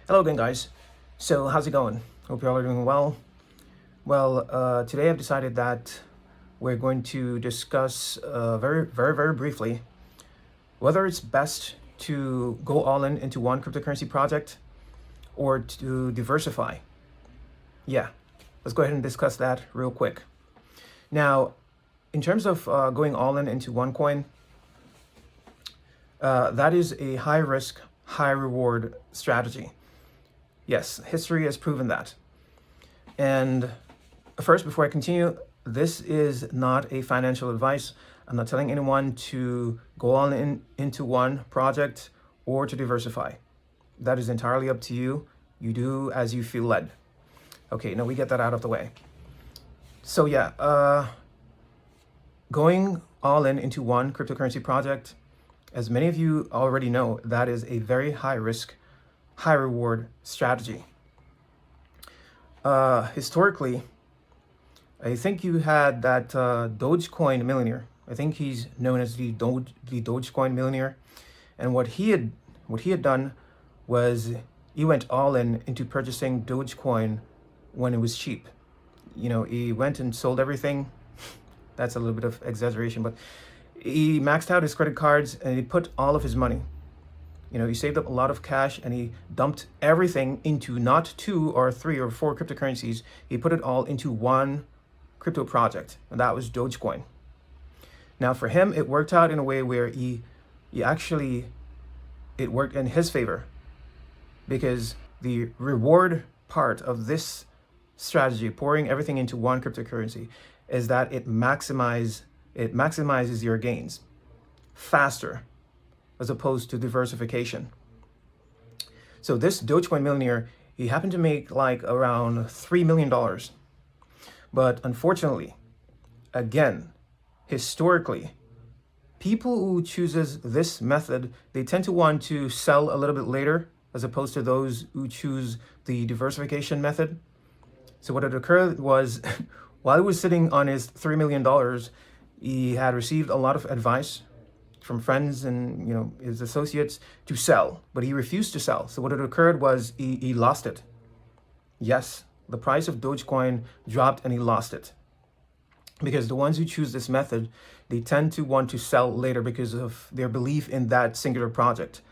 Hello again, guys. So how's it going? Hope you all are doing well. Well, today I've decided that we're going to discuss very briefly whether it's best to go all in into one cryptocurrency project or to diversify. Yeah, let's go ahead and discuss that real quick. Now, in terms of going all in into one coin, that is a high risk, high reward strategy. Yes, history has proven that. And first, before I continue, this is not a financial advice. I'm not telling anyone to go all in into one project or to diversify. That is entirely up to you. You do as you feel led. Okay, now we get that out of the way. So yeah, going all in into one cryptocurrency project, as many of you already know, that is a very high risk, high reward strategy. Historically, I think you had that Dogecoin millionaire. I think he's known as the Dogecoin millionaire, and what he had done was he went all in into purchasing Dogecoin when it was cheap. You know, he went and sold everything. That's a little bit of exaggeration, but he maxed out his credit cards and he put all of his money. You know, he saved up a lot of cash and he dumped everything into not 2 or 3 or 4 cryptocurrencies. He put it all into one crypto project, and that was Dogecoin. Now, for him, it worked out in a way where it worked in his favor, because the reward part of this strategy, pouring everything into one cryptocurrency, is that it maximizes your gains faster as opposed to diversification. So this Dogecoin millionaire, he happened to make like around $3 million. But unfortunately, again, historically, people who chooses this method, they tend to want to sell a little bit later as opposed to those who choose the diversification method. So what had occurred was while he was sitting on his $3 million, he had received a lot of advice from friends and his associates to sell, but he refused to sell. So what had occurred was he lost it. Yes, the price of Dogecoin dropped and he lost it. Because the ones who choose this method, they tend to want to sell later because of their belief in that singular project.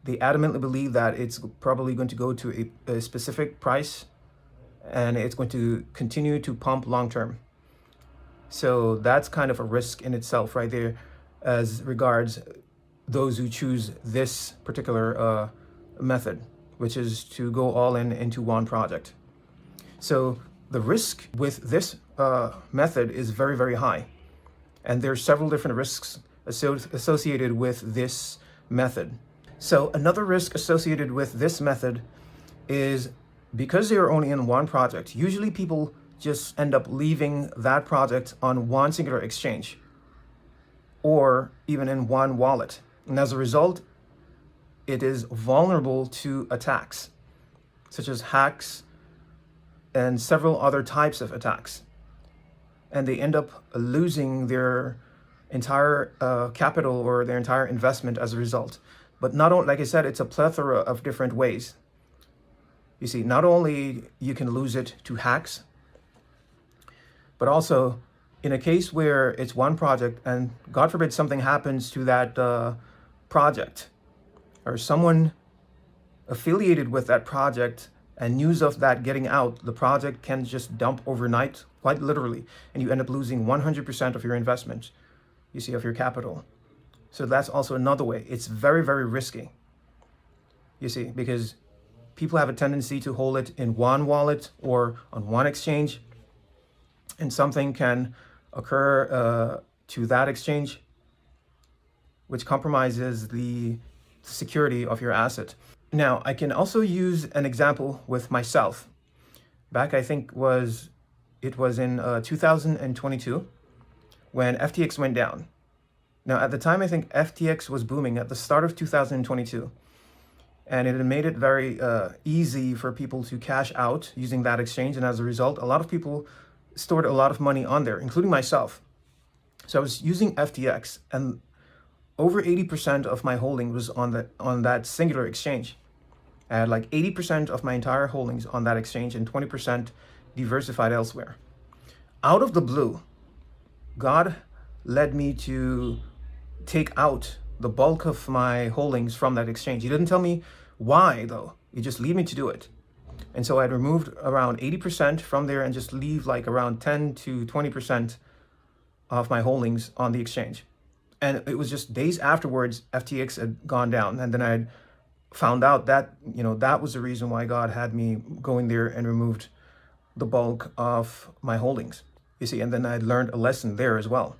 They adamantly believe that it's probably going to go to a specific price and it's going to continue to pump long term. So that's kind of a risk in itself right there, as regards those who choose this particular method, which is to go all in into one project. So the risk with this method is very high, and there's several different risks associated with this method. So another risk associated with this method is because they are only in one project, usually people just end up leaving that project on one singular exchange or even in one wallet. And as a result, it is vulnerable to attacks, such as hacks and several other types of attacks. And they end up losing their entire capital or their entire investment as a result. But not only, like I said, it's a plethora of different ways. You see, not only you can lose it to hacks, but also in a case where it's one project and God forbid something happens to that project, or someone affiliated with that project and news of that getting out, the project can just dump overnight, quite literally, and you end up losing 100% of your investment, you see, of your capital. So that's also another way. It's very risky, you see, because people have a tendency to hold it in one wallet or on one exchange, and something can occur to that exchange, which compromises the security of your asset. Now, I can also use an example with myself. Back, I think it was in 2022 when FTX went down. Now, at the time, I think FTX was booming at the start of 2022. And it made it very easy for people to cash out using that exchange. And as a result, a lot of people stored a lot of money on there, including myself. So I was using FTX, and over 80% of my holding was on that singular exchange. I had like 80% of my entire holdings on that exchange and 20% diversified elsewhere. Out of the blue, God led me to take out the bulk of my holdings from that exchange. He didn't tell me why, though. He just lead me to do it. And so I'd removed around 80% from there and just leave like around 10 to 20% of my holdings on the exchange. And it was just days afterwards, FTX had gone down. And then I'd found out that, that was the reason why God had me going there and removed the bulk of my holdings. You see, and then I'd learned a lesson there as well.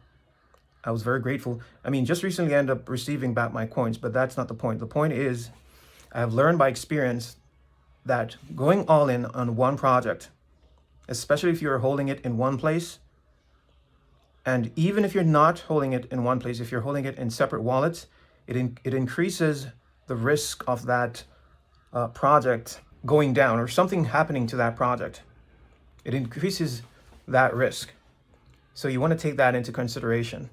I was very grateful. I mean, just recently I ended up receiving back my coins, but that's not the point. The point is, I have learned by experience that going all in on one project, especially if you're holding it in one place, and even if you're not holding it in one place, if you're holding it in separate wallets, it increases the risk of that project going down or something happening to that project. It increases that risk. So you want to take that into consideration.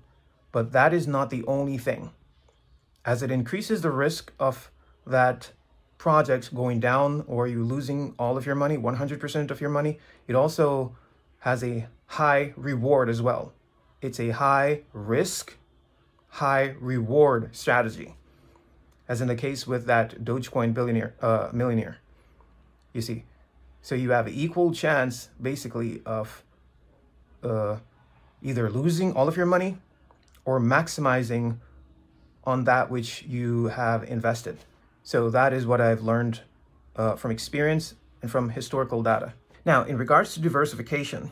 But that is not the only thing. As it increases the risk of that project going down or you losing all of your money, 100% of your money, it also has a high reward as well. It's a high risk, high reward strategy, as in the case with that Dogecoin millionaire. You see, so you have an equal chance basically of either losing all of your money or maximizing on that which you have invested. So that is what I've learned from experience and from historical data. Now, in regards to diversification,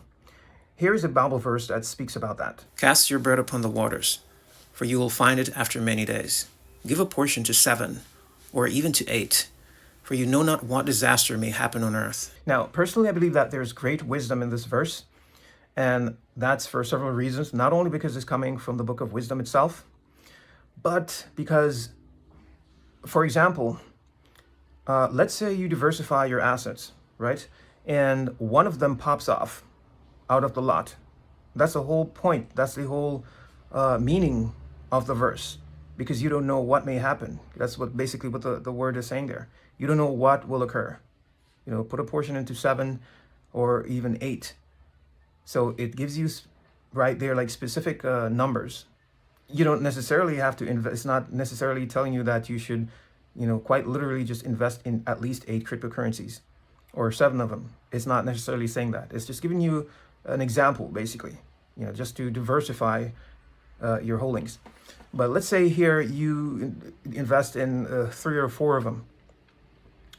here is a Bible verse that speaks about that. Cast your bread upon the waters, for you will find it after many days. Give a portion to 7, or even to 8, for you know not what disaster may happen on earth. Now, personally, I believe that there's great wisdom in this verse, and that's for several reasons. Not only because it's coming from the book of wisdom itself, but because, for example, let's say you diversify your assets, right? And one of them pops off out of the lot. That's the whole point. That's the whole meaning of the verse, because you don't know what may happen. That's what basically what the word is saying there. You don't know what will occur. Put a portion into 7 or even 8. So it gives you right there like specific numbers. You don't necessarily have to invest. It's not necessarily telling you that you should, quite literally just invest in at least 8 cryptocurrencies or 7 of them. It's not necessarily saying that. It's just giving you an example, basically, just to diversify your holdings. But let's say here you invest in 3 or 4 of them,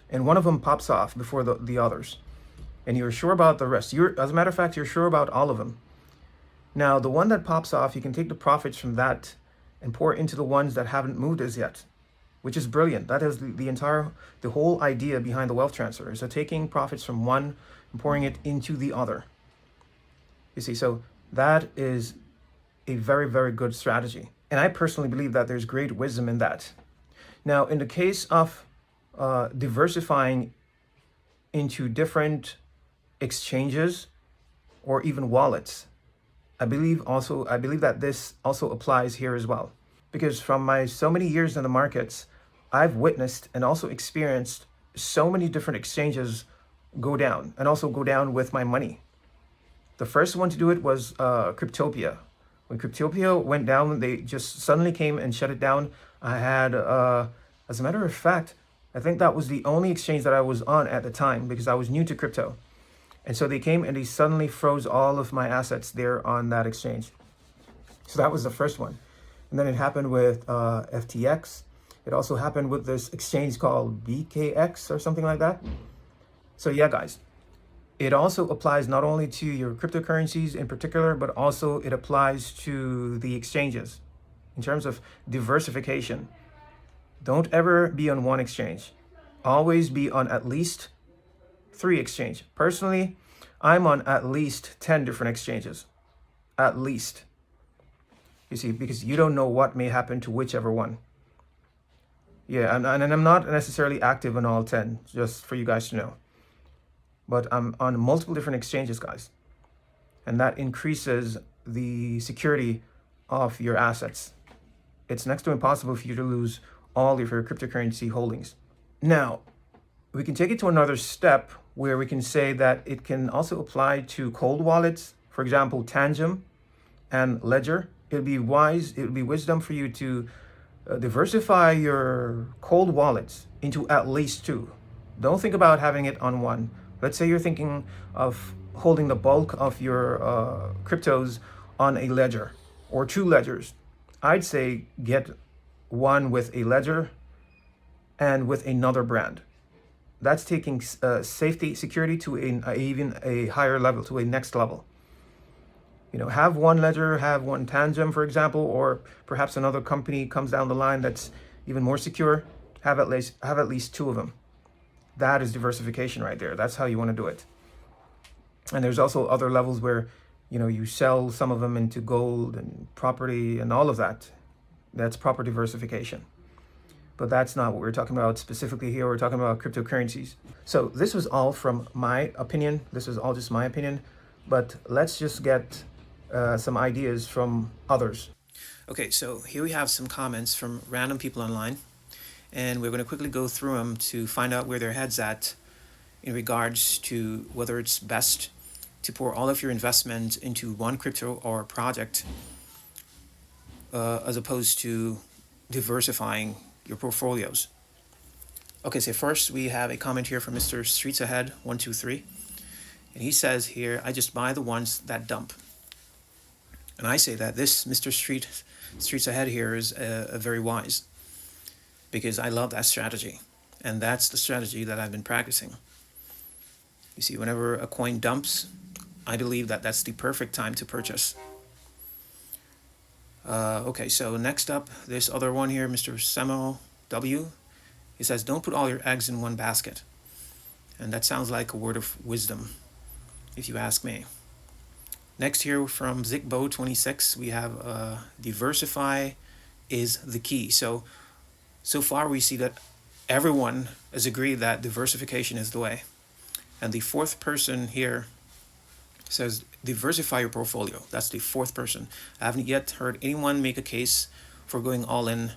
and one of them pops off before the others, and you're sure about the rest. As a matter of fact, you're sure about all of them. Now, the one that pops off, you can take the profits from that and pour into the ones that haven't moved as yet, which is brilliant. That is the whole idea behind the wealth transfer, is taking profits from one and pouring it into the other. You see, so that is a very, very good strategy. And I personally believe that there's great wisdom in that. Now, in the case of diversifying into different exchanges or even wallets, I believe that this also applies here as well. Because from my so many years in the markets, I've witnessed and also experienced so many different exchanges go down, and also go down with my money. The first one to do it was Cryptopia. When Cryptopia went down, they just suddenly came and shut it down. I had, as a matter of fact, I think that was the only exchange that I was on at the time, because I was new to crypto. And so they came and they suddenly froze all of my assets there on that exchange. So that was the first one. And then it happened with FTX. It also happened with this exchange called BKX or something like that. So yeah, guys, it also applies not only to your cryptocurrencies in particular, but also it applies to the exchanges in terms of diversification. Don't ever be on one exchange. Always be on at least 3 exchanges. Personally, I'm on at least 10 different exchanges. At least. You see, because you don't know what may happen to whichever one. Yeah, and I'm not necessarily active on all 10, just for you guys to know. But I'm on multiple different exchanges, guys. And that increases the security of your assets. It's next to impossible for you to lose all of your cryptocurrency holdings. Now, we can take it to another step where we can say that it can also apply to cold wallets, for example, Tangem and Ledger. It would be wisdom for you to diversify your cold wallets into at least two. Don't think about having it on one. Let's say you're thinking of holding the bulk of your cryptos on a ledger or two ledgers. I'd say get one with a ledger and with another brand. That's taking safety, security to even a higher level, to a next level. You know, have one ledger, have one Tangem, for example, or perhaps another company comes down the line that's even more secure. Have at least two of them. That is diversification right there. That's how you want to do it. And there's also other levels where, you know, you sell some of them into gold and property and all of that. That's proper diversification. But that's not what we're talking about specifically here. We're talking about cryptocurrencies. So this was all from my opinion. This was all just my opinion. But let's just get some ideas from others. Okay, so here we have some comments from random people online. And we're going to quickly go through them to find out where their head's at in regards to whether it's best to pour all of your investment into one crypto or project as opposed to diversifying your portfolios. Okay, so first we have a comment here from Mr. Streets Ahead 123, and he says here, I just buy the ones that dump. And I say that this Mr. Streets Ahead here is a very wise, because I love that strategy, and that's the strategy that I've been practicing. You see, whenever a coin dumps, I believe that that's the perfect time to purchase. Okay, so next up, this other one here, Mr. Samuel W. He says, don't put all your eggs in one basket. And that sounds like a word of wisdom, if you ask me. Next here from Zigbo26, we have diversify is the key. So far we see that everyone has agreed that diversification is the way. And the fourth person here says diversify your portfolio. That's the fourth person. I haven't yet heard anyone make a case for going all in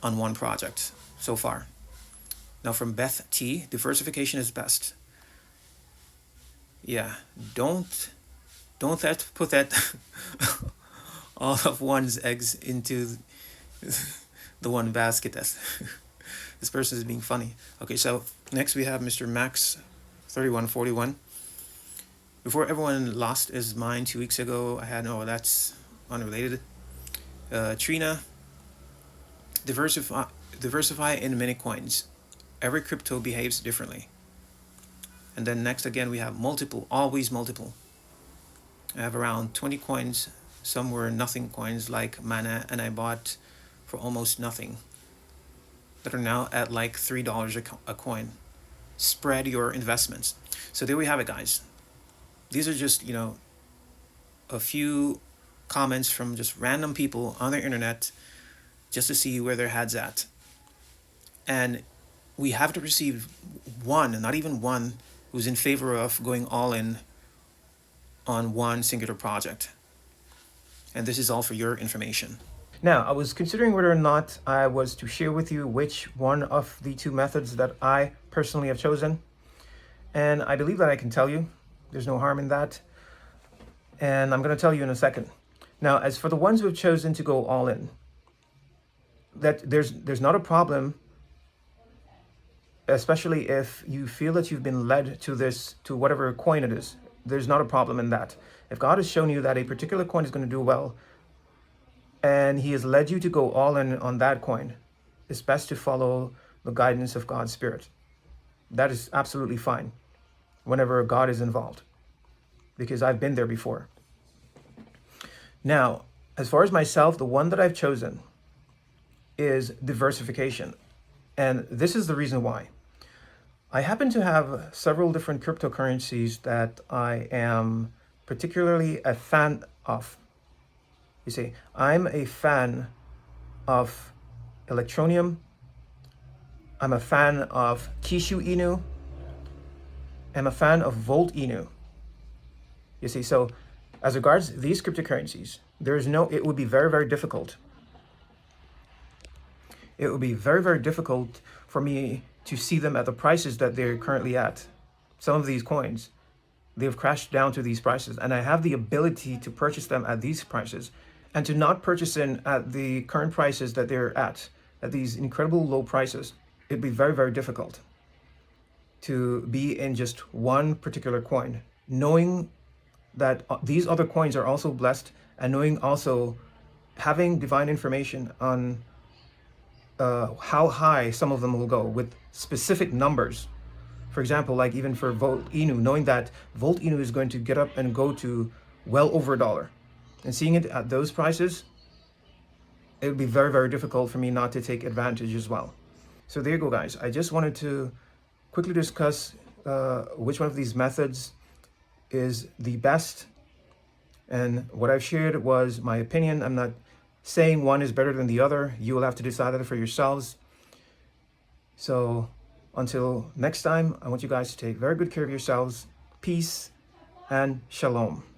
on one project so far. Now from Beth T, diversification is best. Yeah, don't put that all of one's eggs into the one basket. This person is being funny. Okay, so next we have Mr. Max 3141. Before everyone lost his mind 2 weeks ago, I had, no, that's unrelated. Trina, diversify in many coins. Every crypto behaves differently. And then next again, we have multiple, always multiple. I have around 20 coins. Some were nothing coins like Mana, and I bought for almost nothing, that are now at like $3 a coin. Spread your investments. So there we have it, guys. These are just, you know, a few comments from just random people on the internet just to see where their head's at. And we haven't received one, not even one, who's in favor of going all in on one singular project. And this is all for your information. Now, I was considering whether or not I was to share with you which one of the two methods that I personally have chosen. And I believe that I can tell you. There's no harm in that. And I'm going to tell you in a second. Now, as for the ones who have chosen to go all in, that there's not a problem, especially if you feel that you've been led to this, to whatever coin it is. There's not a problem in that. If God has shown you that a particular coin is going to do well, and he has led you to go all in on that coin, it's best to follow the guidance of God's Spirit. That is absolutely fine whenever God is involved, because I've been there before. Now, as far as myself, the one that I've chosen is diversification. And this is the reason why. I happen to have several different cryptocurrencies that I am particularly a fan of. You see, I'm a fan of Electronium. I'm a fan of Kishu Inu. I'm a fan of Volt Inu. You see, so as regards these cryptocurrencies, it would be very, very difficult. It would be very, very difficult for me to see them at the prices that they're currently at. Some of these coins, they've crashed down to these prices, and I have the ability to purchase them at these prices, and to not purchase in at the current prices that they're at these incredible low prices. It'd be very, very difficult to be in just one particular coin, knowing that these other coins are also blessed, and knowing also, having divine information on how high some of them will go with specific numbers. For example, like even for Volt Inu, knowing that Volt Inu is going to get up and go to well over $1, and seeing it at those prices, it would be very, very difficult for me not to take advantage as well. So there you go, guys. I just wanted to quickly discuss which one of these methods is the best. And what I've shared was my opinion. I'm not saying one is better than the other. You will have to decide that for yourselves. So until next time, I want you guys to take very good care of yourselves. Peace and shalom.